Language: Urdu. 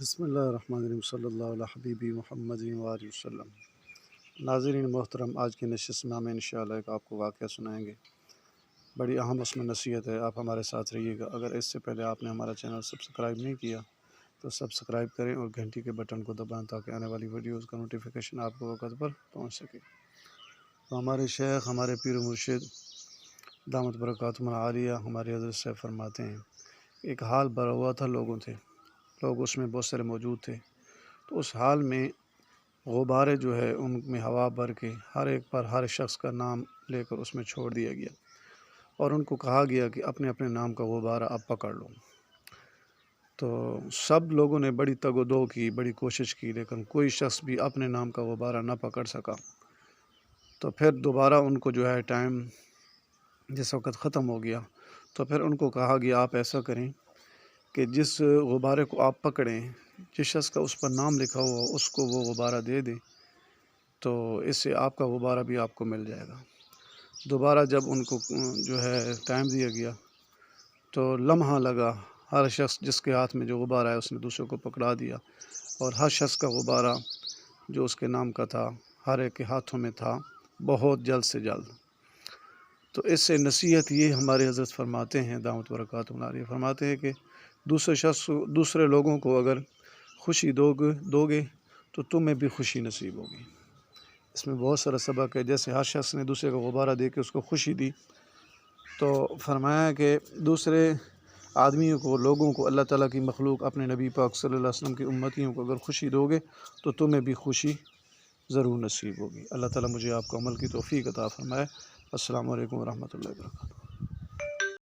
بسم اللہ الرحمن الرحیم صلی اللہ علیہ حبیبی محمد وآلہ وسلم۔ ناظرین محترم، آج کی نشست میں ہم انشاءاللہ ایک آپ کو واقعہ سنائیں گے۔ بڑی اہم اس میں نصیحت ہے، آپ ہمارے ساتھ رہیے گا۔ اگر اس سے پہلے آپ نے ہمارا چینل سبسکرائب نہیں کیا تو سبسکرائب کریں اور گھنٹی کے بٹن کو دبائیں تاکہ آنے والی ویڈیوز کا نوٹیفیکیشن آپ کو وقت پر پہنچ سکے۔ تو ہمارے شیخ، ہمارے پیر و مرشد دامت برکاتہم العالیہ، ہمارے حضرت صاحب فرماتے ہیں، ایک حال بھرا ہوا تھا، لوگ اس میں بہت سارے موجود تھے۔ تو اس حال میں غبارے جو ہے ان میں ہوا بھر کے ہر ایک پر ہر شخص کا نام لے کر اس میں چھوڑ دیا گیا، اور ان کو کہا گیا کہ اپنے اپنے نام کا غبارہ آپ پکڑ لو۔ تو سب لوگوں نے بڑی تگ و دو کی، بڑی کوشش کی، لیکن کوئی شخص بھی اپنے نام کا غبارہ نہ پکڑ سکا۔ تو پھر دوبارہ ان کو جو ہے ٹائم جس وقت ختم ہو گیا، تو پھر ان کو کہا گیا آپ ایسا کریں کہ جس غبارے کو آپ پکڑیں، جس شخص کا اس پر نام لکھا ہوا ہو اس کو وہ غبارہ دے دیں، تو اس سے آپ کا غبارہ بھی آپ کو مل جائے گا۔ دوبارہ جب ان کو جو ہے ٹائم دیا گیا تو لمحہ لگا، ہر شخص جس کے ہاتھ میں جو غبارہ ہے اس نے دوسرے کو پکڑا دیا، اور ہر شخص کا غبارہ جو اس کے نام کا تھا ہر ایک کے ہاتھوں میں تھا بہت جلد سے جلد۔ تو اس سے نصیحت یہ ہمارے حضرت فرماتے ہیں دامت برکاتہم العالیہ، فرماتے ہیں کہ دوسرے لوگوں کو اگر خوشی دو گے تو تمہیں بھی خوشی نصیب ہوگی۔ اس میں بہت سارا سبق ہے، جیسے ہر شخص نے دوسرے کو غبارہ دے کے اس کو خوشی دی، تو فرمایا کہ دوسرے آدمیوں کو، لوگوں کو، اللہ تعالیٰ کی مخلوق اپنے نبی پاک صلی اللہ علیہ وسلم کی امتیوں کو اگر خوشی دو گے تو تمہیں بھی خوشی ضرور نصیب ہوگی۔ اللہ تعالیٰ مجھے آپ کو عمل کی توفیق عطا فرمائے۔ السلام علیکم ورحمۃ اللہ وبرکاتہ۔